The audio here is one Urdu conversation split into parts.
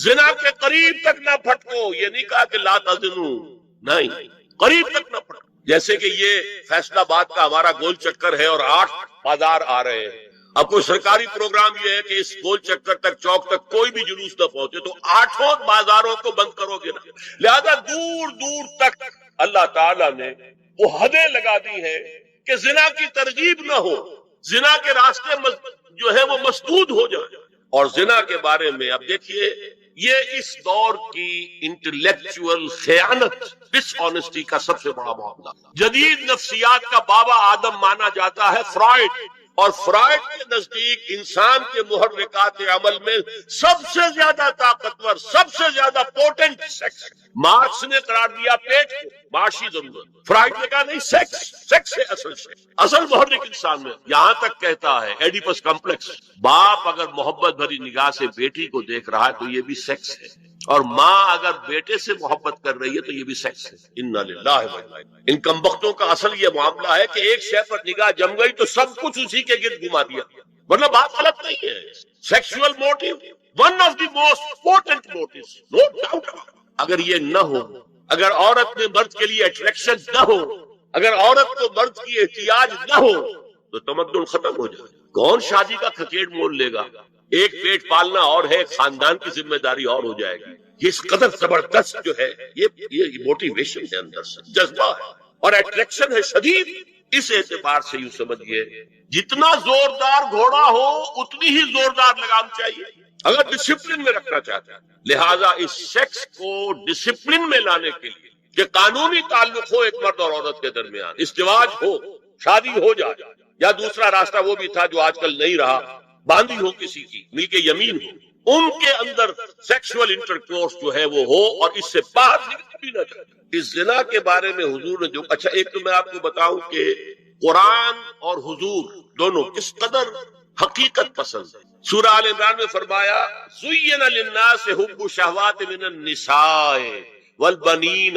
زنا کے قریب تک نہ پھٹکو، یہ نہیں کہا کہ لا تزنوا، نہیں، قریب تک نہ پھٹکو۔ جیسے کہ یہ فیصل آباد کا ہمارا گول چکر ہے اور 8 بازار آ رہے ہیں، اب کوئی سرکاری پروگرام یہ ہے کہ اس گول چکر تک، چوک تک کوئی بھی جلوس نہ پہنچے، تو 8 بازاروں کو بند کرو گے نا۔ لہذا دور دور تک اللہ تعالیٰ نے وہ حدیں لگا دی ہیں کہ زنا کی ترغیب نہ ہو، زنا کے راستے جو ہے وہ مسدود ہو جائے۔ اور زنا کے بارے میں اب دیکھیے، یہ اس دور کی انٹلیکچوئل خیانت، ڈس آنیسٹی کا سب سے بڑا معاملہ۔ جدید نفسیات کا بابا آدم مانا جاتا ہے فرائڈ، اور فرائڈ کے نزدیک انسان کے محرکات عمل میں سب سے زیادہ طاقتور، سب سے زیادہ پوٹنٹ سیکس۔ مارکس نے قرار دیا پیٹ کو معاشی ضرورت، فرائڈ نے کہا نہیں، سیکس، سیکس ہے اصل محرک انسان میں۔ یہاں تک کہتا ہے ایڈیپس کمپلیکس، باپ اگر محبت بھری نگاہ سے بیٹی کو دیکھ رہا ہے تو یہ بھی سیکس ہے، اور ماں اگر بیٹے سے محبت کر رہی ہے تو یہ بھی سیکس ہے۔ انا للہ و انا الیہ۔ ان کمبختوں کا اصل یہ معاملہ ہے کہ ایک شے پر نگاہ جم گئی تو سب کچھ اسی کے گرد گھما دیا، ورنہ بات غلط نہیں ہے۔ Sexual motive one of the most important motives, no doubt. اگر یہ نہ ہو، اگر عورت میں مرد کے لیے اٹریکشن نہ ہو، اگر عورت کو مرد کی احتیاج نہ ہو تو تمدن ختم ہو جائے۔ کون شادی کا کھکیڑ مول لے گا؟ ایک پیٹ پالنا اور ہے، خاندان کی ذمہ داری اور ہو جائے گی۔ یہ اس قدر زبردست جو ہے، یہ موٹیویشن ہے، اندر سے جذبہ ہے اور اٹریکشن ہے شدید۔ اس اعتبار سے یوں سمجھئے جتنا زوردار گھوڑا ہو اتنی ہی زوردار لگام چاہیے اگر ڈسپلن میں رکھنا چاہتا ہے۔ لہٰذا اس سیکس کو ڈسپلن میں لانے کے لیے کہ قانونی تعلق ہو ایک مرد اور عورت کے درمیان، ازدواج ہو، شادی ہو جائے، یا دوسرا راستہ وہ بھی تھا جو آج کل نہیں رہا، باندھی ہو کسی کی، مل کے یمین ہو، ان کے اندر سیکشول انٹرکورس جو ہے وہ ہو اور اس سے باہر نکلنا بھی نہ چاہے۔ اس زنا کے بارے میں حضور نے جو، اچھا ایک تو میں آپ کو بتاؤں کہ قرآن اور حضور دونوں کس قدر حقیقت پسند ہے۔ سورہ آل عمران میں فرمایا زُيِّنَ لِلنَّاسِ حُبُّ الشَّهَوَاتِ مِنَ النِّسَاءِ والبنین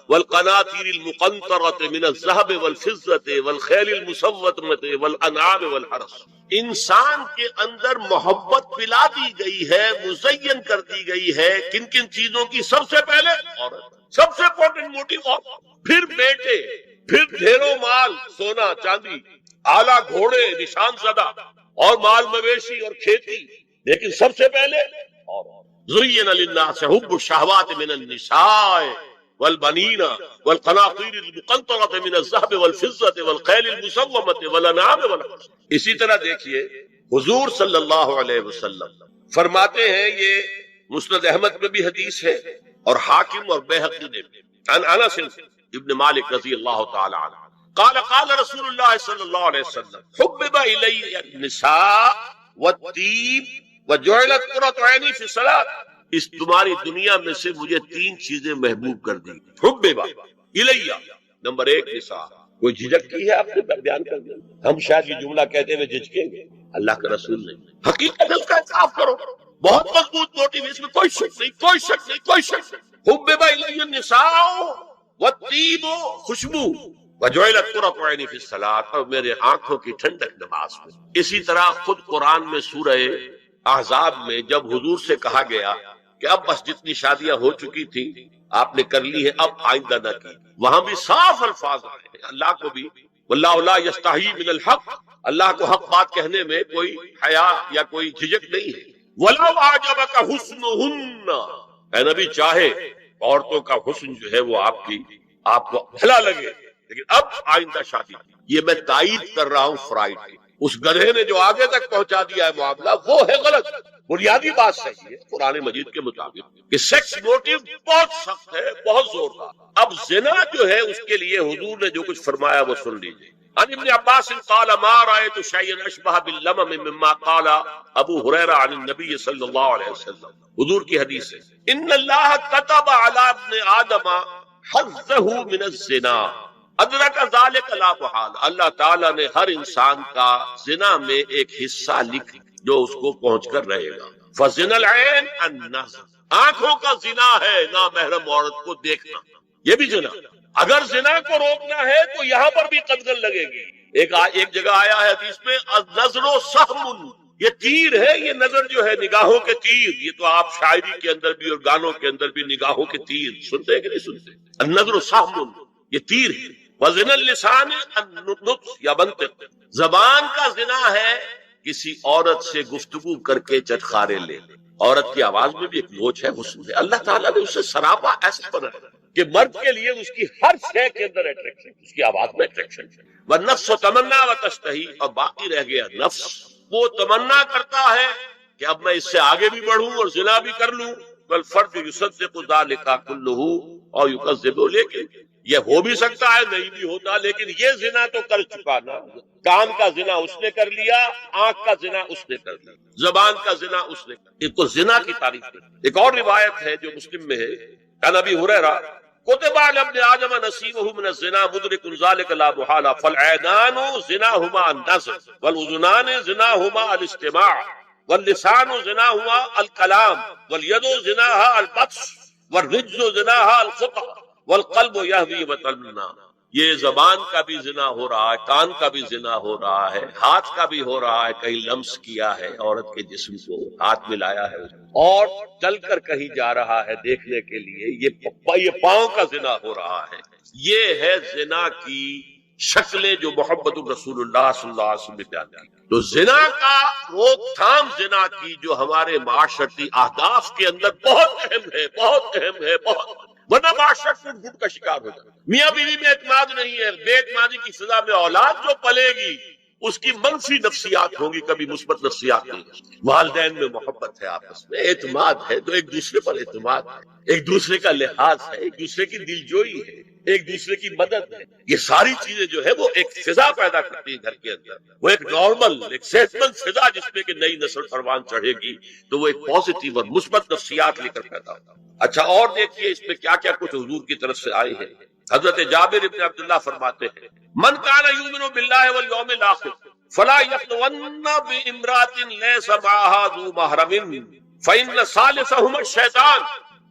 والقناطیر المقنطرة من الذهب والفضة والخیل المسومة والانعام والحرث۔ انسان کے اندر محبت پلا دی گئی ہے، مزین کر دی گئی ہے، کن کن چیزوں کی؟ سب سے پہلے عورت، سب سے امپورٹنٹ موٹیو عورت، پھر بیٹے، پھر ڈھیروں مال، سونا چاندی، اعلیٰ گھوڑے نشان زدہ، اور مال مویشی اور کھیتی، لیکن سب سے پہلے عورت۔ زُيِّنَ لِلنَّاسِ حُبُّ الشَّهَوَاتِ مِنَ النِّسَاءِ وَالْبَنِينَ وَالْقَنَاطِيرِ الْمُقَنطَرَةِ مِنَ الذَّهَبِ وَالْفِضَّةِ وَالْخَيْلِ الْمُسَوَّمَةِ وَالْأَنْعَامِ وَالْحَرْثِ۔ اسی طرح دیکھیے حضور صلی اللہ علیہ وسلم فرماتے ہیں، یہ مسند احمد میں بھی حدیث ہے اور حاکم اور بیہقی نے بھی، عن انس ابن مالک رضی اللہ تعالی عنہ قال قال رسول اللہ صلی اللہ علیہ وسلم حبب الی النساء والطیب وجعلت قرۃ عینی فی الصلاۃ۔ اس تمہاری دنیا میں سے مجھے 3 چیزیں محبوب کر دی۔ حبب الی، نمبر 1 نساء۔ کوئی جھجک کی ہے آپ نے بیان کر دیا؟ ہم شاید یہ جملہ کہتے ہوئے جھجکیں گے، اللہ کا رسول نہیں، حقیقت اس کا اعتراف کرو، بہت مضبوط موٹیو، اس میں کوئی شک نہیں، کوئی شک نہیں، کوئی شک نہیں۔ حبب الی النساء والطیب، خوشبو، وجعلت قرۃ عینی فی الصلاۃ، اور میرے آنکھوں کی ٹھنڈک نماز میں۔ اسی طرح خود قرآن میں سورہ احزاب میں جب حضور سے کہا گیا کہ اب بس جتنی شادیاں ہو چکی تھی آپ نے کر لی ہے، اب آئندہ نہ کی، وہاں بھی صاف الفاظ آئے ہیں، اللہ کو بھی واللہ لا یستحی من الحق، اللہ کو حق بات کہنے میں کوئی حیا یا کوئی جھجک نہیں ہے۔ وَلَوْ أَعْجَبَكَ حُسْنُهُنَّ، اے نبی چاہے عورتوں کا حسن جو ہے وہ آپ کو بھلا لگے، لیکن اب آئندہ شادی۔ یہ میں تائید کر رہا ہوں فرائڈ کی، اس گدھے نے جو آگے تک پہنچا دیا ہے معاملہ وہ ہے غلط۔ بنیادی بات صحیح ہے قرآن مجید کے مطابق کہ سیکس موٹیو بہت سخت ہے، بہت زوردار۔ اب زنا جو ہے اس کے لیے حضور نے جو کچھ فرمایا وہ سن لیجیے۔ عن ابن عباس قال ما رأيت شيئا اشبه باللمم مما قال ابو هريرة عن النبي صلی اللہ علیہ وسلم۔ حضور کی حدیث ہے ان اللہ كتب على ابن آدم حظه من الزنا ادرک ذالک لا محال۔ اللہ تعالیٰ نے ہر انسان کا زنا میں ایک حصہ لکھ جو اس کو پہنچ کر رہے گا۔ فزنا العین النظر، آنکھوں کا زنا ہے نامحرم عورت کو دیکھنا، یہ بھی زنا۔ اگر زنا کو روکنا ہے تو یہاں پر بھی قدغن لگے گی۔ ایک جگہ آیا ہے حدیث میں النظر سہم، یہ تیر ہے، یہ نظر جو ہے نگاہوں کے تیر، یہ تو آپ شاعری کے اندر بھی اور گانوں کے اندر بھی نگاہوں کے تیر سنتے ہیں کہ نہیں سنتے؟ النظر سہم، یہ تیر ہے۔ وزن اللسان النطق یا منطق، زبان کا زنا ہے کسی عورت سے گفتگو کر کے چٹخارے لے، عورت کی آواز میں بھی ایک لوچ ہے، حسن ہے، اللہ تعالیٰ نے اسے سراپا ایسا بنایا کہ مرد کے لیے اس کی ہر شے کے اندر اٹریکشن، اس کی آواز میں اٹریکشن ہے۔ والنفس تمنا وتشتہی، اور باقی رہ گیا نفس، وہ تمنا کرتا ہے کہ اب میں اس سے آگے بھی بڑھوں اور زنا بھی کر لوں، والفرد یصدق ذلک کلہ اور یکذب، لیکن یہ ہو بھی سکتا ہے نہیں بھی ہوتا، لیکن یہ زنا تو کر چکا نا، کان کا زنا اس نے کر لیا، آنکھ کا زنا اس نے کر لیا، زبان کا زنا اس نے کر لیا، تو زنا کی تعریف ہے۔ ایک اور روایت ہے جو مسلم میں ہے، عن ابی ہریرہ کتب علی ابن آدم نصیبہ من الزنا مدرک ذلک لا محالہ فالعینان زناہما النظر والاذنان زناہما الاستماع واللسان زناہما الکلام والید زناہا البطش والرجل زناہا الخطا والقلب یہوی وطلنا۔ یہ زبان کا بھی زنا ہو رہا ہے، کان کا بھی زنا ہو رہا ہے، ہاتھ کا بھی ہو رہا ہے، کہیں لمس کیا ہے عورت کے جسم کو، ہاتھ ملایا ہے اور چل کر کہیں جا رہا ہے دیکھنے کے لیے، یہ پاؤں کا زنا ہو رہا ہے۔ یہ ہے زنا کی شکلیں جو محمد رسول اللہ صلی اللہ علیہ وسلم نے بیان کی۔ تو زنا کا روک تھام، زنا کی جو ہمارے معاشرتی اہداف کے اندر بہت اہم ہے، بہت اہم ہے، بہت، ورنہ معاشرہ ٹوٹ پھوٹ کا شکار ہو جائے۔ میاں بیوی میں اعتماد نہیں ہے، بے اعتمادی کی سزا میں اولاد جو پلے گی اس کی منفی نفسیات ہوں گی، کبھی مثبت نفسیات نہیں۔ والدین میں محبت ہے، آپس میں اعتماد ہے، تو ایک دوسرے پر اعتماد ہے، ایک دوسرے کا لحاظ ہے، ایک دوسرے کی دلجوئی ہے، ایک دوسرے کی مدد ہے، یہ ساری چیزیں جو ہے وہ ایک فضا پیدا کرتی ہے گھر کے اندر، وہ ایک نارمل، ایک صحت مند فضا جس میں کہ نئی نسل پروان چڑھے گی تو وہ ایک پازیٹیو اور مثبت نفسیات لے کر پیدا ہوگا۔ اچھا اور دیکھیے اس میں کیا کیا کچھ حضور کی طرف سے آئے ہیں۔ حضرت جابر ابن عبداللہ فرماتے ہیں من کان یؤمن باللہ والیوم الاخر فلا یخلون بامرأۃ لیس معها ذو محرم فإن ثالثہما الشیطان،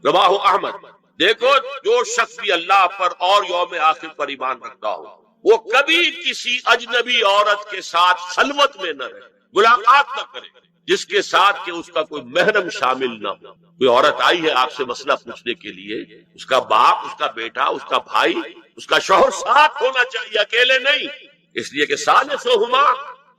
رواہ احمد۔ دیکھو جو شخص بھی اللہ پر اور یوم آخر پر ایمان رکھتا ہو وہ کبھی کسی اجنبی عورت کے ساتھ خلوت میں نہ رہے، ملاقات نہ کرے جس کے ساتھ کہ اس کا کوئی محرم شامل نہ ہو۔ کوئی عورت آئی ہے آپ سے مسئلہ پوچھنے کے لیے، اس کا باپ، اس کا بیٹا، اس کا بھائی، اس کا شوہر ساتھ ہونا چاہیے، اکیلے نہیں، اس لیے کہ ثالثہما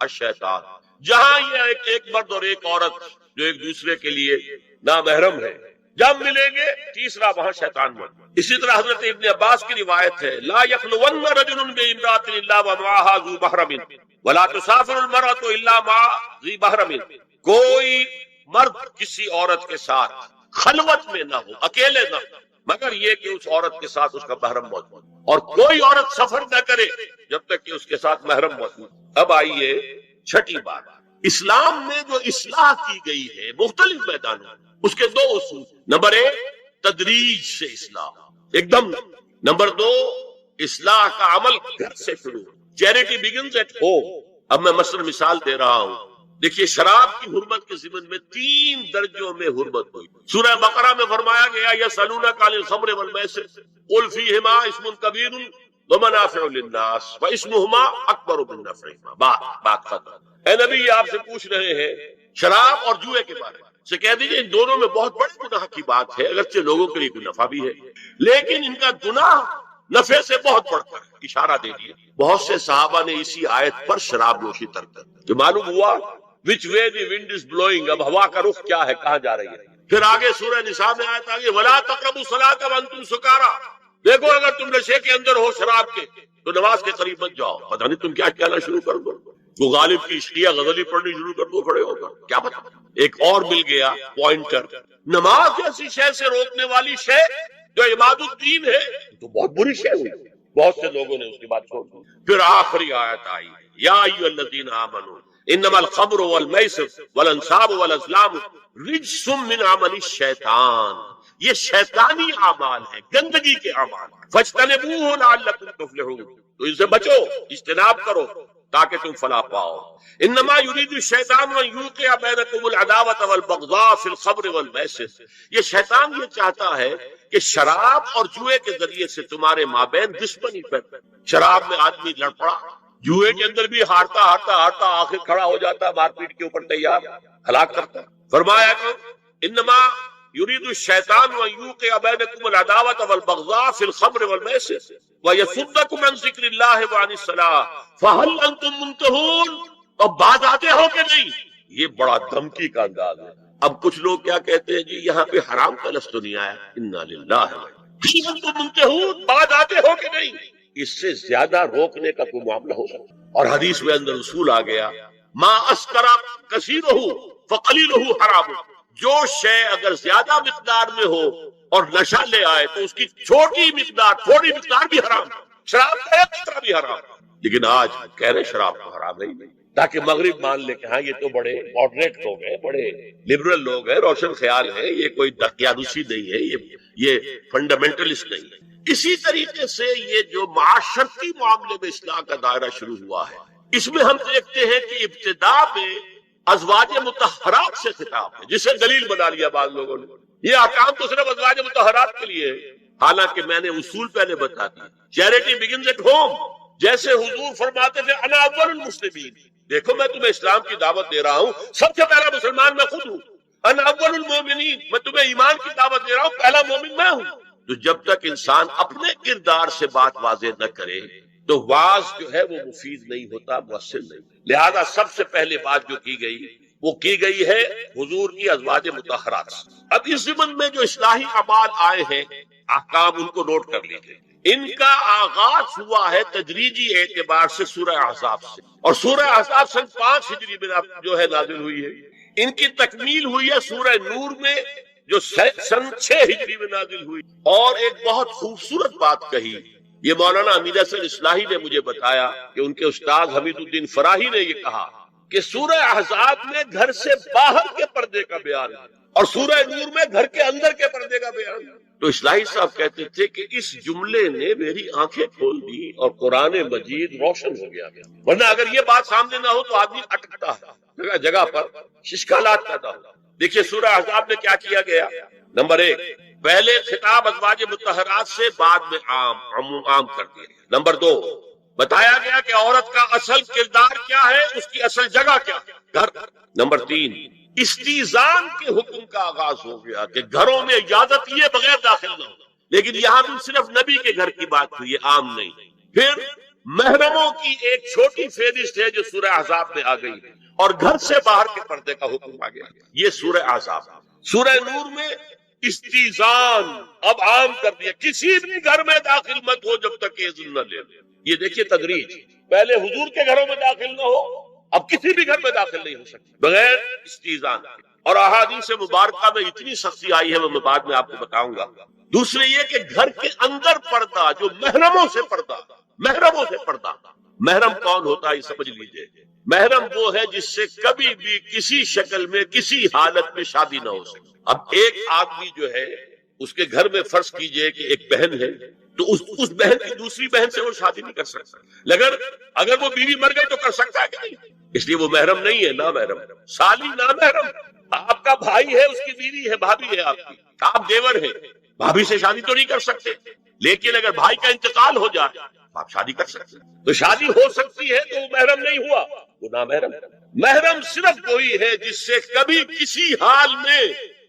الشیطان۔ جہاں یہ ایک مرد اور ایک عورت جو ایک دوسرے کے لیے نامحرم ہے جب ملیں گے، تیسرا وہاں شیطان مرد۔ اسی طرح حضرت ابن عباس کی روایت ہے لا یخلون رجل بامرأۃ الا ومعها ذو محرم ولا تسافر المرأة الا مع ذی محرم، کوئی مرد کسی عورت کے ساتھ خلوت میں نہ ہو، اکیلے نہ ہو، مگر یہ کہ اس عورت کے ساتھ اس کا محرم موجود، اور کوئی عورت سفر نہ کرے جب تک کہ اس کے ساتھ محرم موجود۔ اب آئیے چھٹی بات، اسلام میں جو اصلاح کی گئی ہے مختلف میدانوں، اس کے دو اصول، نمبر ایک تدریج سے اصلاح ایک دم، نمبر دو اصلاح کا عمل گھر سے شروع، چیریٹی بگنز ایٹ ہوم۔ اب میں مثال دے رہا ہوں، دیکھیے شراب کی حرمت کے ضمن میں 3 درجوں میں حرمت ہوئی۔ سورہ بقرہ میں فرمایا گیا یسألونک عن الخمر والمیسر قل فیہما اسم کبیر ومنافع للناس واسمہما اکبر من نفعہما۔ بات ختم۔ اے نبی یہ آپ سے پوچھ رہے ہیں شراب اور جوئے کے بارے میں، سے کہہ دیجئے ان دونوں میں بہت بڑے گناہ کی بات ہے، اگرچہ لوگوں کے لیے کوئی نفع بھی ہے لیکن ان کا گناہ نفع سے بہت بڑھ کر اشارہ دے دیا۔ بہت سے صحابہ نے اسی آیت پر شراب نوشی ترک کر دی، معلوم ہوا which way the wind is blowing، اب ہوا کا رخ کیا ہے، کہاں جا رہی ہے۔ پھر آگے سورہ نساء میں آیت آگے وَلَا تَقْرَبُوا الصَّلَاةَ وَأَنْتُمْ سُكَارَىٰ، دیکھو اگر تم نشے کے اندر ہو شراب کے تو نماز کے قریب مت جاؤ، پتہ نہیں تم کیا کہنا شروع کر دو، وہ غالب کی عشقیہ غزلی پڑھنی شروع کر دو کھڑے ہو کر، کیا پتہ۔ ایک اور مل گیا پوائنٹر، نماز جیسی شے سے روکنے والی شے جو عماد الدین ہے تو بہت بری شے ہوئی، بہت سے لوگوں نے اس کی بات چھوڑ دی۔ پھر آخری آیت آئی یا ایھا الذین آمنوا انما الخمر والمیسر والانصاب والازلام رجس من عمل الشیطان، یہ شیطانی اعمال ہیں، گندگی کے اعمال، فاجتنبوہ لعلکم تفلحون، تو ان سے بچو، اجتناب کرو تاکہ تم فلاح پاؤ۔ انما یرید الشیطان ان یوقع بینکم العداوۃ والبغضاء فی الخمر والمیسر، یہ شیطان یہ چاہتا ہے کہ شراب اور جوئے کے ذریعے سے تمہارے مابین دشمنی پیدا۔ شراب میں آدمی لڑ پڑا، جوئے کے اندر بھی ہارتا ہارتا ہارتا آخر کھڑا ہو جاتا، مار پیٹ کے اوپر تیار، ہلاک کرتا۔ فرمایا کہ انما یرید الشیطان ان یوقع بینکم العداوۃ والبغضاء فی الخمر والمیسر ویصدکم عن ذکر اللہ وعن الصلاۃ فہل انتم منتہون۔ اب باز آتے ہو کہ نہیں؟ یہ بڑا دھمکی کا انداز ہے۔ اب کچھ لوگ کیا کہتے ہیں جی یہاں پہ حرام کا لفظ تو نہیں آیا، انا للہ فہل انتم منتہون، باز آتے ہو کہ نہیں؟ اس سے زیادہ روکنے کا کوئی معاملہ ہو سکتا؟ اور حدیث میں اندر اصول آ گیا، ما اسکر کثیرہ فقلیلہ حرام، جو شے اگر زیادہ مقدار میں ہو اور نشہ لے آئے تو اس کی چھوٹی مقدار، تھوڑی مقدار بھی حرام، شراب کا ایک قطرہ بھی حرام۔ لیکن آج کہہ رہے شراب کو حرام نہیں، تاکہ مغرب مان لے کہ ہاں یہ تو بڑے ماڈریٹ لوگ ہیں، بڑے لبرل لوگ ہیں، روشن خیال ہے، یہ کوئی دقیانوسی نہیں ہے، یہ فنڈامنٹلسٹ نہیں ہے۔ اسی طریقے سے یہ جو معاشرتی معاملے میں اصلاح کا دائرہ شروع ہوا ہے، اس میں ہم دیکھتے ہیں کہ ابتدا میں ازواج مطہرات سے خطاب ہے، جسے دلیل بنا لیا بعض لوگوں نے، یہ احکام تو صرف ازواج مطہرات کے لیے ہے، حالانکہ میں نے اصول پہلے بتا دی، چیریٹی بگنز ایٹ ہوم، جیسے حضور فرماتے تھے انا اول المسلمین، دیکھو میں تمہیں اسلام کی دعوت دے رہا ہوں، سب سے پہلا مسلمان میں خود ہوں، انا اول المومنین، میں تمہیں ایمان کی دعوت دے رہا ہوں، پہلا مومن میں ہوں۔ تو جب تک انسان اپنے کردار سے بات واضح نہ کرے تو واز جو ہے وہ مفید نہیں ہوتا، مؤثر نہیں۔ لہذا سب سے پہلے بات جو کی گئی وہ کی گئی ہے حضور کی ازواج مطہرات۔ اب اس ضمن میں جو اصلاحی اعمال آئے ہیں، احکام ان کو نوٹ کر لیجیے۔ ان کا آغاز ہوا ہے تدریجی اعتبار سے سورہ احزاب سے، اور سورہ احزاب سن 5 ہجری میں جو ہے نازل ہوئی ہے۔ ان کی تکمیل ہوئی ہے سورہ نور میں جو سن 6 ہجری میں نازل ہوئی۔ اور ایک بہت خوبصورت بات کہی، یہ مولانا حمید حسن اصلاحی نے مجھے بتایا کہ ان کے استاد حمید الدین فراہی نے یہ کہا کہ سورہ احزاب میں گھر سے باہر کے پردے کا بیان ہے اور سورہ نور میں گھر کے اندر کے پردے کا بیان ہے۔ تو اصلاحی صاحب کہتے تھے کہ اس جملے نے میری آنکھیں کھول دی اور قرآن مجید روشن ہو گیا، ورنہ اگر یہ بات سامنے نہ ہو تو آدمی اٹکتا ہے، جگہ جگہ پر اشکالات پیدا ہو۔ دیکھیے سورہ احزاب میں کیا کیا گیا۔ نمبر 1، پہلے خطاب ازواج مطہرات سے، بعد میں عام کر دیا۔ نمبر 2، بتایا گیا کہ عورت کا اصل کردار کیا ہے، اس کی اصل جگہ کیا ہے، گھر۔ نمبر 3، استیزان کے حکم کا آغاز ہو گیا کہ گھروں میں اجازت لیے بغیر داخل نہ ہو، لیکن یہاں بھی صرف نبی کے گھر کی بات ہوئی ہے، عام نہیں۔ پھر محرموں کی ایک چھوٹی فہرست ہے جو سورہ احزاب میں آ گئی ہے، اور گھر سے باہر کے پردے کا حکم آ گیا، یہ سورہ احزاب۔ سورہ نور میں استیزان اب عام کر دیا، کسی بھی گھر میں داخل مت ہو جب تک اذن نہ لے۔ یہ دیکھیے تدریج، پہلے حضور کے گھروں میں داخل نہ ہو، اب کسی بھی گھر میں داخل نہیں ہو سکتی بغیر استیزان۔ اور احادیث مبارکہ میں اتنی سختی آئی ہے، میں بعد میں آپ کو بتاؤں گا۔ دوسرے یہ کہ گھر کے اندر پردہ، جو محرموں سے پردہ، محرموں سے پردہ، محرم کون ہوتا ہے سمجھ لیجئے۔ محرم وہ ہے جس سے کبھی بھی کسی شکل میں کسی حالت میں شادی نہ ہو سکے۔ اب ایک آدمی جو ہے اس کے گھر میں فرض کیجئے کہ ایک بہن ہے، تو اس بہن کی دوسری بہن سے وہ شادی نہیں کر سکتا، اگر وہ بیوی مر گئی تو کر سکتا ہے کہ نہیں؟ اس لیے وہ محرم نہیں ہے، نا محرم، سالی نا محرم۔ آپ کا بھائی ہے، اس کی بیوی ہے، بھابھی ہے آپ کی، آپ دیور ہیں، بھابھی سے شادی تو نہیں کر سکتے، لیکن اگر بھائی کا انتقال ہو جائے آپ شادی کر سکتے ہیں۔ تو شادی ہو سکتی ہے تو وہ محرم نہیں ہوا، وہ نامحرم۔ محرم صرف وہی ہے جس سے کبھی کسی حال میں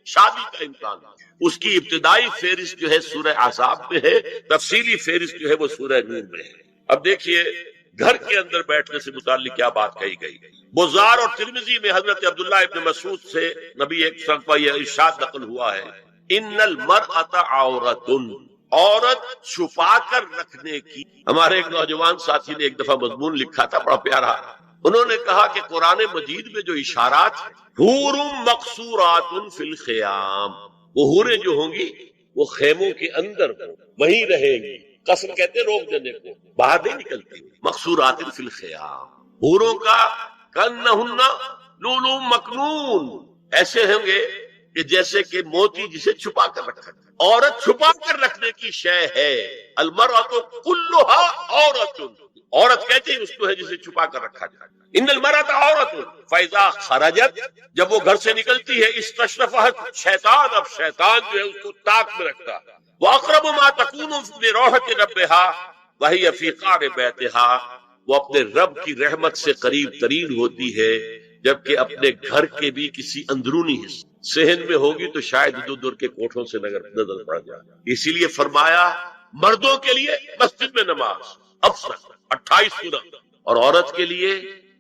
شادی کا امکان ہو۔ اس کی ابتدائی فہرست جو ہے سورہ احزاب میں ہے، تفصیلی فہرست جو ہے وہ سورہ نور میں ہے۔ اب دیکھیے گھر کے اندر بیٹھنے سے متعلق کیا بات کہی گئی۔ بزار اور ترمذی میں حضرت عبداللہ ابن مسعود سے نبی ایک کا یہ ارشاد نقل ہوا ہے، ان المرأۃ عورۃ، عورت چھپا کر رکھنے کی۔ ہمارے ایک نوجوان ساتھی نے ایک دفعہ مضمون لکھا تھا بڑا پیارا، انہوں نے کہا کہ قرآن مجید میں جو اشارات حور مقصورات فی الخیام، وہ حوریں جو ہوں گی وہ خیموں کے اندر وہیں رہیں گی، قصر کہتے روک دینے کو، باہر نہیں نکلتی، مقصورات فی الخیام، حوروں کا کانہن لؤلؤ مکنون، ایسے ہوں گے کہ جیسے کہ موتی جسے چھپا کر رکھا ہے۔ عورت چھپا کر رکھنے کی شے ہے، المرأۃ کلھا عورۃ، عورت کہتے ہیں اس کو ہے جسے چھپا کر رکھا جائے۔ ان المرأۃ عورۃ فاذا خرجت، جب وہ گھر سے نکلتی ہے، استشرفها شیطان، اب شیطان جو ہے اس کو طاق میں رکھتا ہے۔ واقرب ما تکون لروحۃ ربها وهي فی قعر بیتها، وہ اپنے رب کی رحمت سے قریب ترین ہوتی ہے، جبکہ اپنے گھر کے بھی کسی اندرونی حصے صحن میں ہوگی تو شاید ادھر ادھر کے کوٹھوں سے نظر پڑ جائے۔ اسی لیے فرمایا مردوں کے لیے مسجد میں نماز افضل 28 گنا، اور عورت کے لیے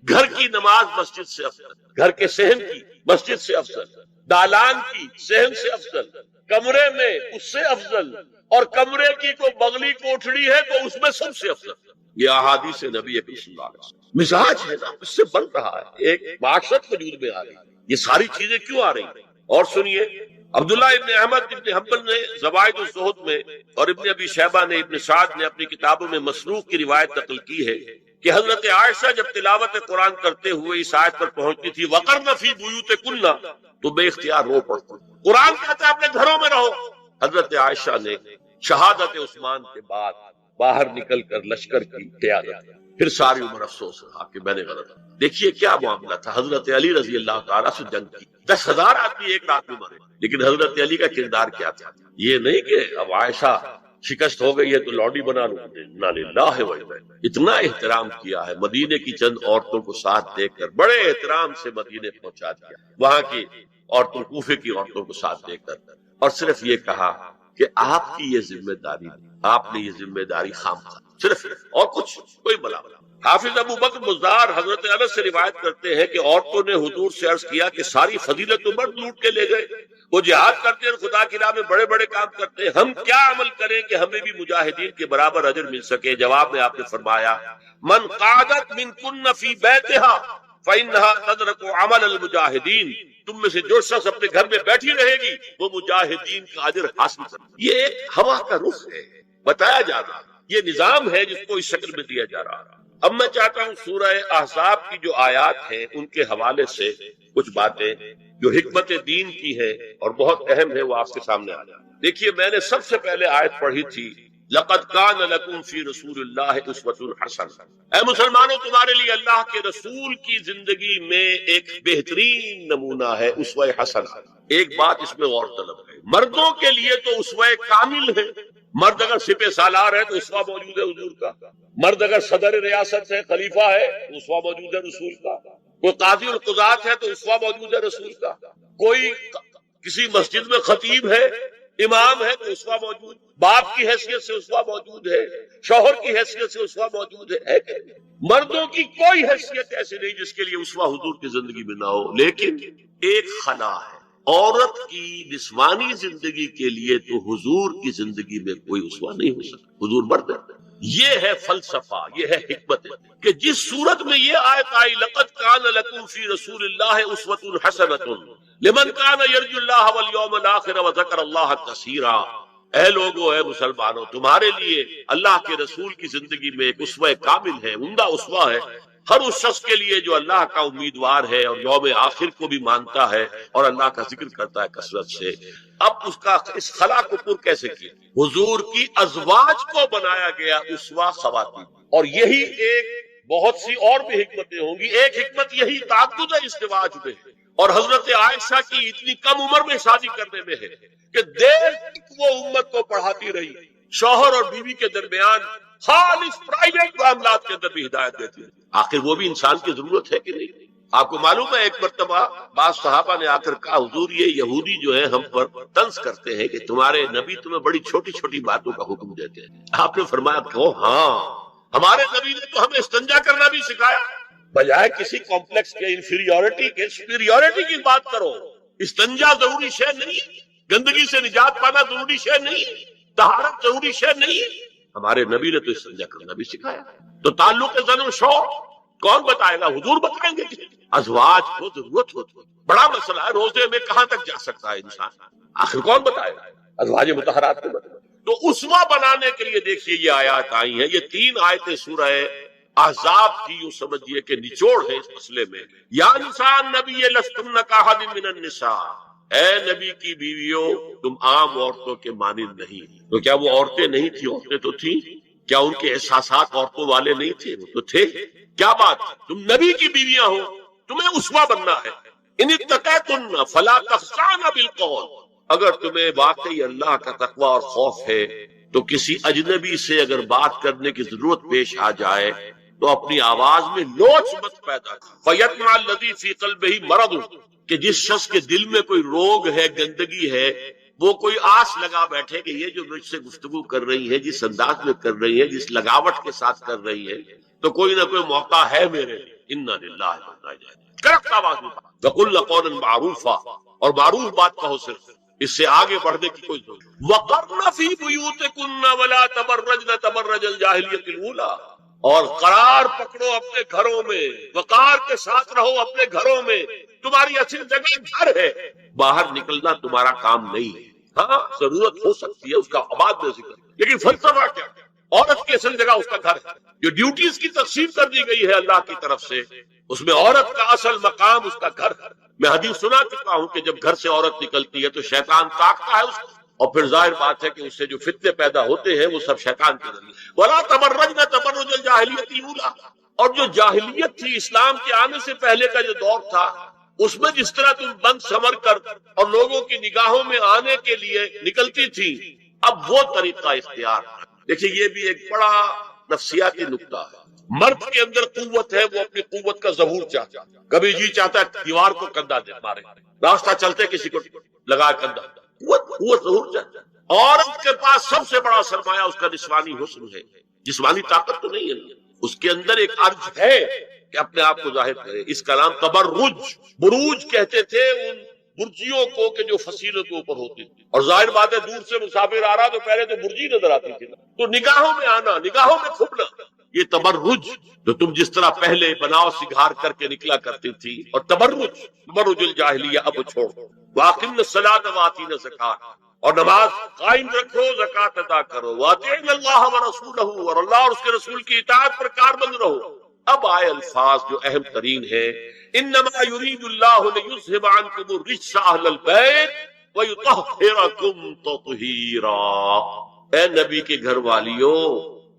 گھر کی نماز مسجد سے افضل، گھر کے صحن کی مسجد سے افضل، دالان کی صحن سے افضل، کمرے میں اس سے افضل، اور کمرے کی کوئی بغلی کوٹھڑی ہے تو اس میں سب سے افضل۔ یہ احادیث نبی اکرم صلی اللہ علیہ وسلم مزاج ہے نا، اس سے بن رہا ہے، ایک معاشرت وجود میں آ رہی ہے۔ یہ ساری چیزیں کیوں آ رہی ہیں؟ اور سنیے، عبداللہ ابن احمد ابن حنبل نے زوائد الزہد میں اور ابن ابی شیبہ نے، ابن سعد نے اپنی کتابوں میں مسروق کی روایت نقل کی ہے کہ حضرت عائشہ جب تلاوت قرآن کرتے ہوئے اس آیت پر پہنچتی تھی وَقَرْنَ فِي بُيُوتِكُنَّ، تو بے اختیار رو پڑتی۔ قرآن کہتا ہے اپنے گھروں میں رہو۔ حضرت عائشہ نے شہادت عثمان کے بعد باہر نکل کر لشکر کی قیادت، پھر ساری عمر افسوس رہا کہ میں نے غلط۔ دیکھیے کیا معاملہ تھا، حضرت علی رضی اللہ تعالیٰ سے جنگ کی، 10,000 آدمی ایک رات میں مرے، لیکن حضرت علی کا کردار کیا تھا؟ یہ نہیں کہ اب عائشہ شکست ہو گئی ہے تو لوڈی بنا لوں، انا للہ و انا الیہ۔ اتنا احترام کیا ہے، مدینے کی چند عورتوں کو ساتھ دے کر بڑے احترام سے مدینے پہنچا دیا، وہاں کی عورتوں، کوفے کی عورتوں کو ساتھ دے کر، اور صرف یہ کہا کہ آپ کی یہ ذمہ داری، آپ نے یہ ذمہ داری خام تھا، صرف اور کچھ کوئی بلا بلا۔ حافظ ابو بکر بزدار حضرت انس سے روایت کرتے ہیں کہ عورتوں نے حضور سے عرض کیا کہ ساری فضیلت تو مرد لوٹ کے لے گئے، وہ جہاد کرتے ہیں، خدا کی راہ میں بڑے بڑے کام کرتے ہیں، ہم کیا عمل کریں کہ ہمیں بھی مجاہدین کے برابر اجر مل سکے؟ جواب میں آپ نے فرمایا من قعدت منکن فی بیتہا فإنها تدرک عمل المجاہدین، تم میں سے جو شخص اپنے گھر میں بیٹھی رہے گی وہ مجاہدین کا اجر حاصل کرے۔ یہ ایک ہوا کا رخ ہے، بتایا جا رہا، یہ نظام ہے جس کو اس شکل میں دیا جا رہا۔ اب میں چاہتا ہوں سورہ احزاب کی جو آیات ہیں ان کے حوالے سے کچھ باتیں جو حکمت دین کی ہے اور بہت اہم ہے وہ آپ کے سامنے آ جائیں۔ دیکھیے میں نے سب سے پہلے آیت پڑھی تھی لَقَدْ كَانَ لَكُمْ فِي رَسُولِ اللَّهِ أُسْوَةٌ حَسَنَةٌ، اے مسلمانوں تمہارے لیے اللہ کے رسول کی زندگی میں ایک بہترین نمونہ ہے اسوہ حسنہ۔ ایک بات اس میں غور طلب ہے، مردوں کے لیے تو اسوہ کامل ہے، مرد اگر سپہ سالار ہے تو اسوہ موجود ہے حضور کا، مرد اگر صدر ریاست ہے، خلیفہ ہے تو اسوہ موجود ہے رسول کا، کوئی قاضی القضات ہے تو اسوہ موجود ہے رسول کا، کوئی کسی مسجد میں خطیب ہے، امام ہے تو اسوہ موجود، باپ کی حیثیت سے اسوہ موجود ہے، شوہر کی حیثیت سے اسوہ موجود ہے کہ مردوں کی کوئی حیثیت ایسی نہیں جس کے لیے اسوہ حضور کی زندگی میں نہ ہو، لیکن ایک خلا ہے، عورت کی جسمانی زندگی کے لیے تو حضور کی زندگی میں کوئی اسوہ نہیں ہو سکتا، حضور مرد ہے۔ یہ ہے فلسفہ، یہ ہے حکمت کہ جس صورت میں یہ آیت آئی لَقَدْ كَانَ لَكُمْ فِي رَسُولِ اللَّهِ أُسْوَةٌ حَسَنَةٌ لِمَنْ كَانَ يَرْجُو اللَّهَ وَالْيَوْمَ الْآخِرَ وَذَكَرَ اللَّهَ كَثِيرًا، اے لوگو، اے مسلمانوں، تمہارے لیے اللہ کے رسول کی زندگی میں ایک اسوہ کامل ہے، عمدہ اسوہ ہے ہر اس شخص کے لیے جو اللہ کا امیدوار ہے اور یوم آخر کو بھی مانتا ہے اور اللہ کا ذکر کرتا ہے کثرت سے۔ اب اس خلا کو پر کیسے کیا؟ حضور کی ازواج کو بنایا گیا اسوہ خواتین، اور یہی ایک بہت سی اور بھی حکمتیں ہوں گی، ایک حکمت یہی تعدد ازدواج میں ہے، اور حضرت عائشہ کی اتنی کم عمر میں شادی کرنے میں ہے کہ دیر تک وہ امت کو پڑھاتی رہی، شوہر اور بیوی کے درمیان خالص پرائیویٹ معاملات کے اندر بھی ہدایت دیتی ہے۔ آخر وہ بھی انسان کی ضرورت ہے کہ نہیں؟ آپ کو معلوم ہے ایک مرتبہ بعض صحابہ نے آ کر کہا حضور یہ یہودی جو ہے ہم پر طنز کرتے ہیں کہ تمہارے نبی تمہیں بڑی چھوٹی چھوٹی باتوں کا حکم دیتے ہیں۔ آپ نے فرمایا کہو ہاں، ہمارے نبی نے تو ہمیں استنجا کرنا بھی سکھایا، بجائے کسی کمپلیکس کے انفیریورٹی کے سپیریورٹی کی بات کرو۔ استنجا ضروری شے نہیں، گندگی سے نجات پانا ضروری شے نہیں، طہارت ضروری شے نہیں، ہمارے نبی نے تو استنجا کرنا بھی سکھایا۔ تو تعلق زن و شوہر کون بتائے گا؟ حضور بتائیں گے۔ ازواج کو ضرورت ہوتی ہے، بڑا مسئلہ ہے، روزے میں کہاں تک جا سکتا ہے انسان، آخر کون بتائے گا؟ ازواج مطہرات کو بتائے۔ تو اسوہ بنانے کے لیے دیکھیے یہ آیات آئی ہیں، یہ 3 آیتیں سورہ احزاب کی یوں سمجھیے کہ نچوڑ ہے اس مسئلے میں۔ یا نساء النبی لستن کاحد من النساء، اے نبی کی بیویوں تم عام عورتوں کے مانند نہیں۔ تو کیا وہ عورتیں نہیں تھی؟ عورتیں تو تھیں۔ کیا ان کے احساسات عورتوں والے نہیں تھے؟ وہ تو تھے۔ کیا بات ہے، تم نبی کی بیویاں ہو، تمہیں اسوہ بننا ہے۔ ان اتقیتن فلا تخضعن بالقول، اگر تمہیں واقعی اللہ کا تقوی اور خوف ہے تو کسی اجنبی سے اگر بات کرنے کی ضرورت پیش آ جائے تو اپنی آواز میں لوچ مت پیدا کر۔ فَيَطْمَعَ الَّذِي فِي قَلْبِهِ مَرَضٌ، کہ جس شخص کے دل میں کوئی روگ ہے، گندگی ہے، وہ کوئی آس لگا بیٹھے کہ یہ جو مجھ سے گفتگو کر رہی ہے، جس انداز میں کر رہی ہے، جس لگاوٹ کے ساتھ کر رہی ہے، تو کوئی نہ کوئی موقع ہے میرے لیے۔ اِنَّا لِلَّهِ وَإِنَّا إِلَيْهِ راجعون۔ کڑک آواز میں وَقُلْ قَوْلًا مَعْرُوفًا، اور معروف بات کہو، صرف اس سے آگے بڑھنے کی کوئی ضرورت نہیں۔ وَقَرْنَ فِي بُيُوتِكُنَّ وَلَا تَبَرَّجْنَ تَبَرَّجَ الْجَاهِلِيَّةِ الْأُولَىٰ، اور قرار پکڑو اپنے گھروں میں، وقار کے ساتھ رہو اپنے گھروں میں، تمہاری اصل جگہ گھر ہے، باہر نکلنا تمہارا کام نہیں ہے۔ ہاں ضرورت ہو سکتی ہے اس کا بعد میں ذکر، لیکن فلسفہ کیا؟ عورت کی اصل جگہ اس کا گھر ہے۔ جو ڈیوٹیز کی تقسیم کر دی گئی ہے اللہ کی طرف سے، اس میں عورت کا اصل مقام اس کا گھر ہے۔ میں حدیث سنا چکا ہوں کہ جب گھر سے عورت نکلتی ہے تو شیطان تاکتا ہے اس کو، اور پھر ظاہر بات ہے کہ اس سے جو فتنے پیدا ہوتے ہیں وہ سب شیطان کے ذریعے۔ وَلَا تَبَرَّجْنَ تَبَرُّجَ الْجَاهِلِيَّةِ الْأُولَىٰ، اور جو جاہلیت تھی، اسلام کے آنے سے پہلے کا جو دور تھا، اس میں جس طرح تم بند سمر کر اور لوگوں کی نگاہوں میں آنے کے لیے نکلتی تھی، اب وہ طریقہ اختیار ہے۔ دیکھیے یہ بھی ایک بڑا نفسیاتی نکتہ ہے۔ مرد کے اندر قوت ہے، وہ اپنی قوت کا ظہور چاہتا ہے، کبھی جی چاہتا ہے دیوار کو کندھا دے مارے، راستہ چلتے کسی کو لگا کندھا، قوت ظہور چاہتا ہے۔ عورت کے پاس سب سے بڑا سرمایہ اس کا جسمانی حسن ہے، جسمانی طاقت تو نہیں ہے، اس کے اندر ایک عرض ہے کہ اپنے آپ کو ظاہر کرے۔ اس کا نام تبرج، بروج کہتے تھے ان برجیوں کو کہ جو فصیلوں کے اوپر ہوتی تھی، اور ظاہر بات ہے دور سے مسافر آ رہا تو پہلے تو برجی نظر آتی تھی، تو نگاہوں میں آنا، نگاہوں میں کھپنا، یہ تبرج جو تم جس طرح پہلے بناؤ سگھار کر کے نکلا کرتی تھی، اور تبرج الجاہلیہ اب چھوڑ۔ وَأَقِمْنَ الصَّلَاةَ وَآتِينَ الزَّكَاةَ، اور نماز قائم رکھو، زکات ادا کرو۔ وَأَطِیعْنَ اللَّهَ وَرَسُولَهُ، اور اللہ اور اس کے رسول کی اطاعت پر کاربند رہو۔ اب آئے الفاظ جو اہم ترین ہے، انما یرید اللہ لیذھب عنکم الرجس اہل البیت ویطہرکم تطہیرا۔ اے نبی کے گھر والیو،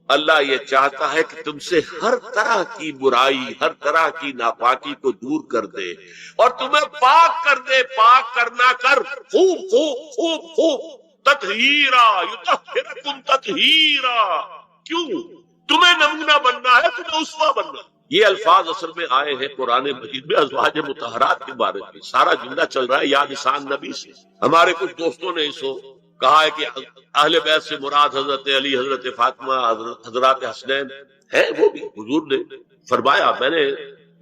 اللہ یہ چاہتا ہے کہ تم سے ہر طرح کی برائی، ہر طرح کی ناپاکی کو دور کر دے اور تمہیں پاک کر دے۔ پاک کرنا کر، خوب خوب خوب خوب، تطہیرا، یطہرکم تطہیرا۔ کیوں؟ تمہیں نمونہ بننا ہے، تمہیں اسوہ بننا ہے۔ یہ الفاظ اصل میں آئے ہیں قرآن مجید میں ازواج مطہرات کے بارے میں، سارا جملہ چل رہا ہے یا نساء النبی سے۔ ہمارے کچھ دوستوں نے اس کو کہا ہے کہ اہل بیت سے مراد حضرت علی، حضرت فاطمہ، حضرات حسنین ہیں۔ وہ بھی حضور نے فرمایا، میں نے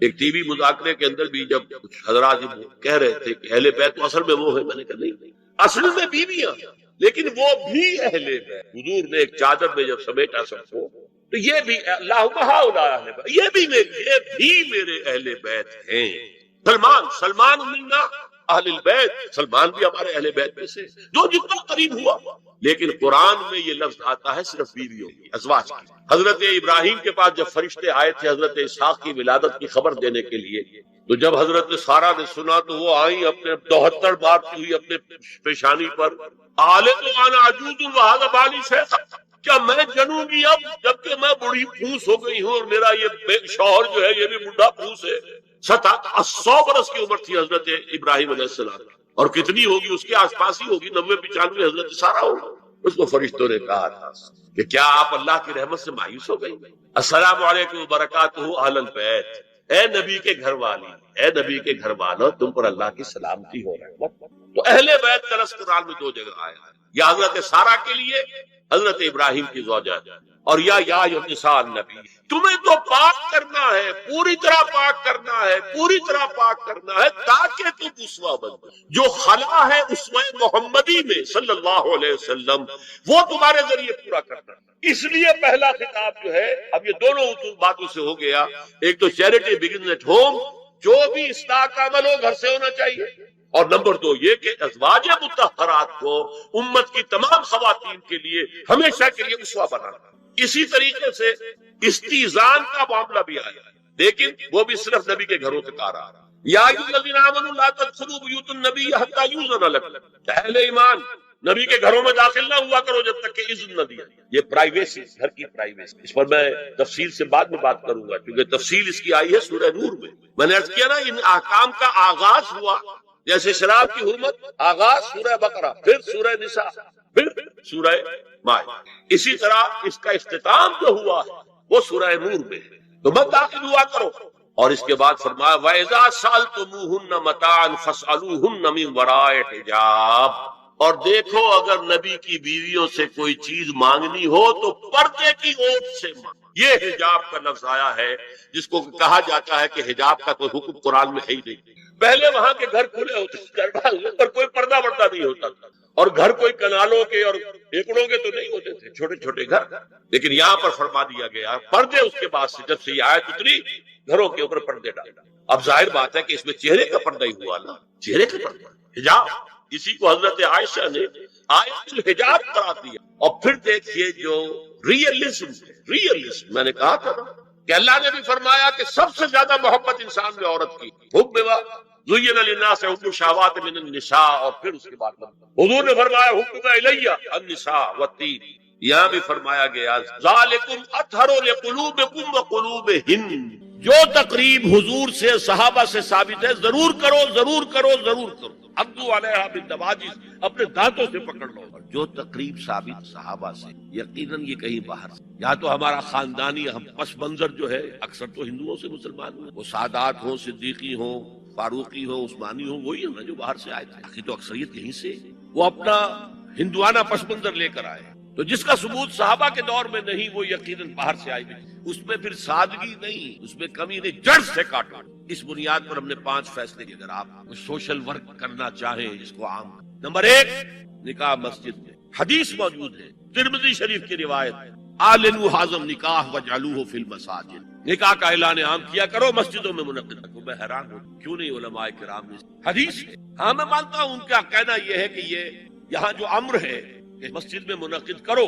ایک ٹی وی مذاکرے کے اندر بھی جب کچھ حضرات کہہ رہے تھے کہ اہل بیت تو اصل میں وہ ہے، میں نے کہا نہیں، اصل میں بیویاں، لیکن وہ بھی اہل بیت۔ حضور نے ایک چادر میں جب سمیٹا سب کو، تو یہ بھی اللہم ہؤلاء اہل بیت، یہ بھی میرے اہل بیت ہیں۔ سلمان منا اہل البیت، سلمان بھی ہمارے اہل بیت میں سے، جو جتنا قریب ہوا۔ لیکن قرآن میں یہ لفظ آتا ہے صرف بیویوں کی، ازواج کی۔ حضرت ابراہیم کے پاس جب فرشتے آئے تھے حضرت اسحاق کی ولادت کی خبر دینے کے لیے، تو جب حضرت سارہ نے سنا تو وہ آئیں اپنے 72 مارتی ہوئی اپنے پیشانی پر، آلد وانا عجوز وہذا بالی شیخ، کیا میں جنوں گی اب جبکہ میں بڑی پھوس ہو گئی ہوں اور میرا یہ شوہر جو ہے یہ بھی بڑھا پھوس ہے۔ 100 برس کی عمر تھی حضرت ابراہیم علیہ السلام، اور کتنی ہوگی اس کے آس پاس ہی ہوگی، 90-95 حضرت سارہ ہوگی۔ اس کو فرشتوں نے کہا تھا کہ کیا آپ اللہ کی رحمت سے مایوس ہو گئی؟ السلام علیکم وبرکاتہ اہل البیت، اے نبی کے گھر والی، اے نبی کے گھر والوں، تم پر اللہ کی سلامتی ہو رحمت۔ تو اہل بیت کا لفظ قرآن میں 2 جگہ آیا، یا حضرت سارہ کے لیے حضرت ابراہیم کی زوجہ، اور یا نساء النبی۔ تمہیں تو پاک کرنا ہے، پوری طرح پاک کرنا ہے، پوری طرح پاک کرنا ہے، تاکہ تم اسوہ بنو۔ جو خلا ہے اسوہ محمدی میں صلی اللہ علیہ وسلم، وہ تمہارے ذریعے پورا کرنا ہے۔ اس لیے پہلا خطاب جو ہے، اب یہ دونوں باتوں سے ہو گیا، ایک تو چیریٹی بگنز ایٹ ہوم، جو بھی اصلاح کا عمل ہو گھر سے ہونا چاہیے، اور نمبر 2 یہ کہ ازواج مطہرات کو امت کی تمام خواتین کے لیے ہمیشہ کے لیے اسوہ بنانا۔ اسی طریقے سے استیزان کا معاملہ بھی آیا ہے، لیکن وہ بھی صرف نبی کے گھروں تک آ رہا ہے۔ یا ایھا الذین آمنوا لا تدخلوا بیوت النبی حتی یؤذن لکم، اہل ایمان نبی کے گھروں میں داخل نہ ہوا کرو جب تک کہ اذن نہ دیا۔ یہ پرائیویسی، گھر کی پرائیویسی، اس پر میں تفصیل سے بعد میں بات کروں گا، کیونکہ تفصیل اس کی آئی ہے سورہ نور میں نے عرض کیا نا، ان احکام کا آغاز ہوا جیسے شراب کی حرمت، آغاز سورہ بقرہ، پھر سورہ نساء، پھر سورہ مائدہ، اسی طرح اس کا اختتام جو ہوا ہے وہ سورہ نور میں ہے۔ تو مت داخل ہوا کرو. اور اس کے بعد فرمایا وَإِذَا سَأَلْتُمُوهُنَّ مَتَاعًا فَاسْأَلُوهُنَّ مِنْ وَرَاءِ حِجَابٍ. اور دیکھو اگر نبی کی بیویوں سے کوئی چیز مانگنی ہو تو پردے کی اوٹ سے مانگ. یہ حجاب کا لفظ آیا ہے جس کو کہا جاتا ہے کہ حجاب کا کوئی حکم قرآن میں ہے ہی نہیں. پہلے وہاں کے گھر کھلے ہوتے تھے پر کوئی پردہ وردہ نہیں ہوتا تھا, اور گھر کوئی کنالوں کے اور ایکڑوں کے تو نہیں ہوتے تھے, چھوٹے چھوٹے گھر. لیکن یہاں پر فرما دیا گیا پردے اس کے بعد سے جب سے یہ آیت اتری گھروں کے اوپر پردے ڈالے. اب ظاہر بات ہے کہ اس میں چہرے کا پردہ ہی ہوا نا, چہرے کا پردہ حجاب. اسی کو حضرت عائشہ نے آیت الحجاب قرار دیا. اور پھر دیکھیے جو ریئلزم میں نے کہا تھا نا کہ اللہ نے بھی فرمایا کہ سب سے زیادہ محبت انسان میں عورت کی. زُيِّنَ لِلنَّاسِ حُبُّ الشَّهَوَاتِ مِنَ النِّسَاءِ, اور پھر اس کے بعد حضور نے فرمایا حُبِّبَ إِلَيَّ النِّسَاءُ وَالطِّيبُ. یہاں بھی فرمایا گیا ذَلِكُمْ أَطْهَرُ لِقُلُوبِكُمْ وَقُلُوبِهِنَّ. جو تقریب حضور سے صحابہ سے ثابت ہے ضرور کرو ضرور کرو ضرور کرو. عضوا علیہا بالنواجذ, اپنے دانتوں سے پکڑ لو. اور جو تقریب ثابت صحابہ سے یقیناً یہ کہیں باہر سے, یا تو ہمارا خاندانی ہم پس منظر جو ہے اکثر تو ہندوؤں سے مسلمان ہیں, وہ سادات ہوں صدیقی ہوں فاروقی ہو عثمانی ہو, وہی ہے نا جو باہر سے آئے تھے. آخر تو اکثریت یہیں سے وہ اپنا ہندوانہ پس منظر لے کر آئے. تو جس کا ثبوت صحابہ کے دور میں نہیں وہ یقیناً باہر سے آئی نہیں. اس میں پھر سادگی نہیں, اس میں کمی نہیں, جڑ سے کاٹو. اس بنیاد پر ہم نے 5 فیصلے کی. اگر آپ سوشل ورک کرنا چاہیں جس کو عام, نمبر 1 نکاح مسجد میں. حدیث موجود ہے ترمذی شریف کی روایت, اعلنوا ھذا النکاح واجعلوہ فی المساجد. نکاح کا اعلان عام کیا کرو, مسجدوں میں منعقد کرو. میں حیران ہوں کیوں نہیں علماء کرام نے حدیث ہے. ہاں میں مانتا ہوں ان کا کہنا یہ ہے کہ یہ یہاں جو امر ہے کہ مسجد میں منعقد کرو,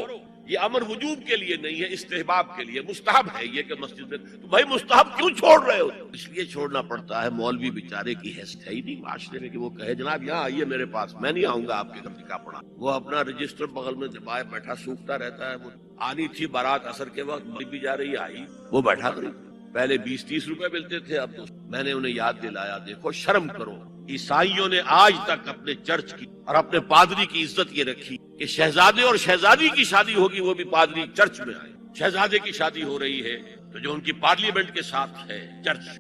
یہ امر وجوب کے لیے نہیں ہے, استحباب کے لیے. مستحب ہے یہ کہ مسجد میں, تو بھائی مستحب کیوں چھوڑ رہے ہو؟ اس لیے چھوڑنا پڑتا ہے مولوی بیچارے کی حیثیت ہے ہی نہیں معاشرے میں کہ وہ کہے جناب یہاں آئیے میرے پاس, میں نہیں آؤں گا آپ کے گھر نکاح پڑھا. وہ اپنا رجسٹر بغل میں دبائے بیٹھا سوکھتا رہتا ہے. وہ آنی تھی بارات عصر کے وقت, بھی جا رہی آئی, وہ بیٹھا کری. پہلے 20-30 روپے ملتے تھے, اب میں نے انہیں یاد دلایا دیکھو شرم کرو. عیسائیوں نے آج تک اپنے چرچ کی اور اپنے پادری کی عزت یہ رکھی کہ شہزادے اور شہزادی کی شادی ہوگی وہ بھی پادری چرچ میں آئے. شہزادے کی شادی ہو رہی ہے تو جو ان کی پارلیمنٹ کے ساتھ ہے چرچ,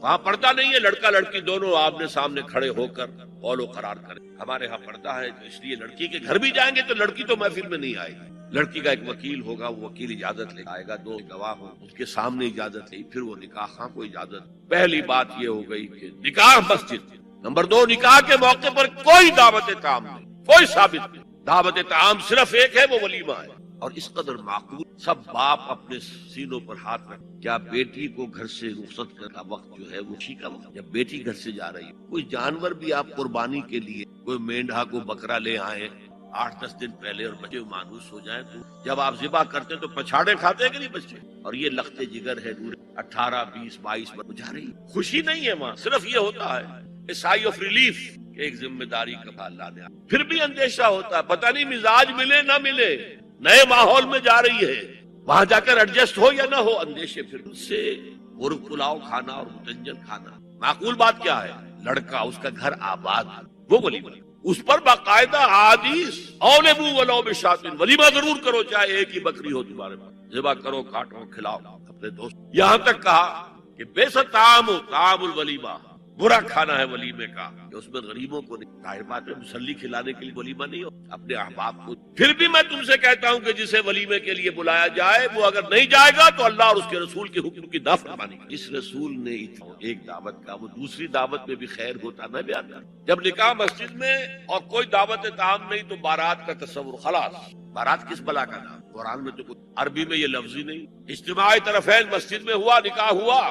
وہاں پردہ نہیں ہے. لڑکا لڑکی دونوں آمنے سامنے کھڑے ہو کر قول و قرار کریں. ہمارے ہاں پردہ ہے تو اس لیے لڑکی کے گھر بھی جائیں گے تو لڑکی تو محفل میں نہیں آئے گی. لڑکی کا ایک وکیل ہوگا, وہ وکیل اجازت لے آئے گا, 2 گواہ ہوں اس کے سامنے اجازت لی, پھر وہ نکاح خواہ کو اجازت. پہلی بات یہ ہو گئی کہ نکاح مسجد. نمبر 2 نکاح کے موقع پر کوئی دعوت طعام نہیں, کوئی ثابت نہیں. دعوت طعام صرف ایک ہے, وہ ولیمہ ہے. اور اس قدر معقول, سب باپ اپنے سینوں پر ہاتھ رکھ. کیا بیٹی کو گھر سے رخصت کا وقت جو ہے وہ خوشی کا وقت, جب بیٹی گھر سے جا رہی ہے, کوئی جانور بھی آپ قربانی کے لیے کوئی مینڈھا کو بکرا لے آئے 8-10 دن پہلے اور بچے مانوس ہو جائیں, تو جب آپ ذبح کرتے ہیں تو پچھاڑے کھاتے ہیں کہ نہیں بچے. اور یہ لخت جگر ہے, 18, 20, 22 پر جا رہی, خوشی نہیں ہے وہاں. صرف یہ ہوتا ہے سائی آف ریلیف, ایک ذمہ داری کا اللہ نے. پھر بھی اندیشہ ہوتا ہے پتہ نہیں مزاج ملے نہ ملے, نئے ماحول میں جا رہی ہے, وہاں جا کر ایڈجسٹ ہو یا نہ ہو. اندیشے پھر ان سے مرغ پلاؤ کھانا اور متنجن کھانا. معقول بات کیا ہے, لڑکا اس کا گھر آباد, وہ ولیمہ, اس پر باقاعدہ حدیث اولبو ولو بشاۃ, ولیمہ ضرور کرو چاہے ایک ہی بکری ہو تمہارے پاس, ذبح کرو کاٹو کھلاؤ اپنے دوست. یہاں تک کہا کہ بیسا طعام الولیمہ, برا کھانا ہے ولیمے کا کہ اس میں غریبوں کو نہیں. ظاہر بات ہے مسلی کھلانے کے لیے ولیمہ نہیں ہو, اپنے احباب کو. پھر بھی میں تم سے کہتا ہوں کہ جسے ولیمے کے لیے بلایا جائے وہ اگر نہیں جائے گا تو اللہ اور اس کے رسول کے حکم کی نافرمانی. اس رسول نے ایک دعوت کا, وہ دوسری دعوت میں بھی خیر ہوتا نہ بیان کر. جب نکاح مسجد میں اور کوئی دعوت طعام نہیں تو بارات کا تصور, خلاص. بارات کس بلا کا نام, قرآن میں تو کچھ عربی میں یہ لفظ ہی نہیں. اجتماعی طرفین مسجد میں ہوا, نکاح ہوا.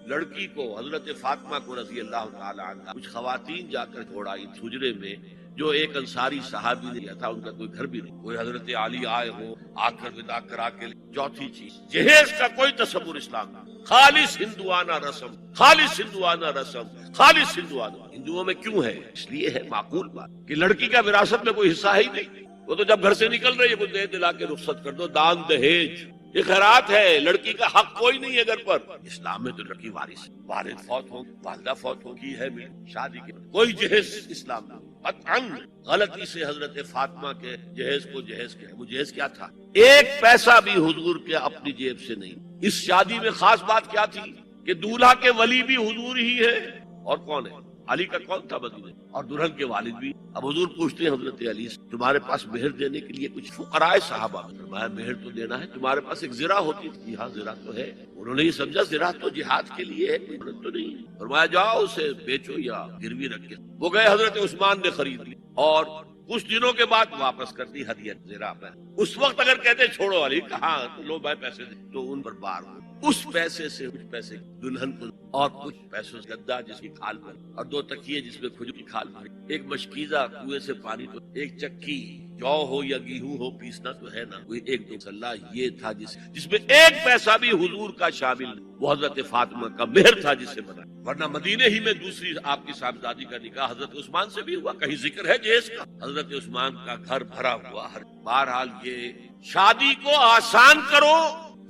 لڑکی کو حضرت فاطمہ کو رضی اللہ تعالی عنہ کچھ خواتین جا کر چھوڑائی حجرے میں, جو ایک انصاری صحابی نے کیا تھا, ان کا کوئی گھر بھی نہیں. کوئی حضرت علی آئے ہو, آ کر ودا کرا کے. چوتھی چیز, جہیز کا کوئی تصور اسلام نہیں. خالص ہندوانہ رسم, خالص ہندوانہ رسم, خالص ہندوانہ. ہندوؤں میں کیوں ہے, اس لیے ہے معقول بات کہ لڑکی کا وراثت میں کوئی حصہ ہی نہیں. وہ تو جب گھر سے نکل رہی ہے کوئی دے دلا کے رخصت کر دو, دان دہیج یہ خیرات ہے. لڑکی کا حق کوئی نہیں ہے گھر پر. اسلام میں تو لڑکی وارث, والد فوت ہو, والدہ فوت ہوگی ہے, شادی کی کوئی جہیز اسلام میں. غلطی سے حضرت فاطمہ کے جہیز کو جہیز کیا. وہ جہیز کیا تھا, 1 پیسہ بھی حضور کے اپنی جیب سے نہیں, اس شادی میں خاص بات کیا تھی کہ دولہا کے ولی بھی حضور ہی ہے، اور کون ہے؟ علی کا کون تھا مدینے، اور دلہن کے والد بھی۔ اب حضور پوچھتے ہیں حضرت علی سے، تمہارے پاس مہر دینے کے لیے کچھ فقراء صحابہ، فرمایا مہر تو دینا ہے، تمہارے پاس ایک زرہ ہوتی تھی؟ جی ہاں زرہ تو ہے۔ انہوں نے یہ سمجھا زرہ تو جہاد کے لیے ہے، کوئی مدد تو نہیں ہے۔ فرمایا جاؤ اسے بیچو یا گروی رکھ کے۔ وہ گئے، حضرت عثمان نے خرید لی اور کچھ دنوں کے بعد واپس کر دی ہدیہ زرہ پر۔ اس وقت اگر کہتے چھوڑو علی، کہاں لو بھائی پیسے دے، تو ان پر بار ہو۔ اس پیسے سے کچھ پیسے دلہن کو اور کچھ پیسوں سے گدا جس کی کھال بھری اور 2 تکیے جس میں کھجور کی کھال بھری، ایک مشکیزہ کنویں سے پانی، تو ایک چکی جو ہو یا گیہوں ہو پیسنا تو ہے نا، کوئی 1-2 مسلح، یہ تھا جس میں 1 پیسہ بھی حضور کا شامل نہیں۔ وہ حضرت فاطمہ کا مہر تھا جس سے بنا، ورنہ مدینے ہی میں دوسری آپ کی صاحبزادی کا نکاح حضرت عثمان سے بھی ہوا، کہیں ذکر ہے جیز کا؟ حضرت عثمان کا گھر بھرا ہوا۔ بہرحال یہ شادی کو آسان کرو،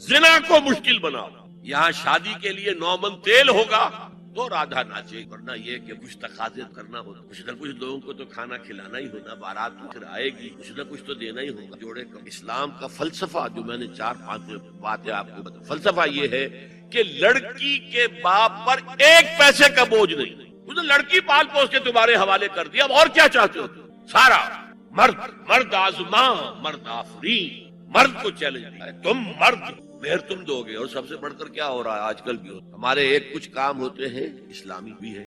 زنا کو مشکل بناؤ۔ یہاں شادی کے لیے 9 من تیل ہوگا تو رادھا ناچے، ورنہ یہ کہ کچھ تقاضے کرنا ہوگا، کچھ نہ کچھ لوگوں کو تو کھانا کھلانا ہی ہونا، بارات تو پھر آئے گی، کچھ نہ کچھ تو دینا ہی ہوگا جوڑے کا۔ اسلام کا فلسفہ جو میں نے 4-5 باتیں آپ کو بتا، فلسفہ یہ ہے کہ لڑکی کے باپ پر 1 پیسے کا بوجھ نہیں، اسے لڑکی پال پوس کے تمہارے حوالے کر دیا، اب اور کیا چاہتے ہو؟ سارا مرد آزماں مرد آفرین، مرد کو چیلنج دیا ہے، تم مرد مہر تم دو گے، اور سب سے بڑھ کر کیا ہو رہا ہے آج کل بھی ہمارے ایک کچھ کام ہوتے ہیں اسلامی بھی ہے۔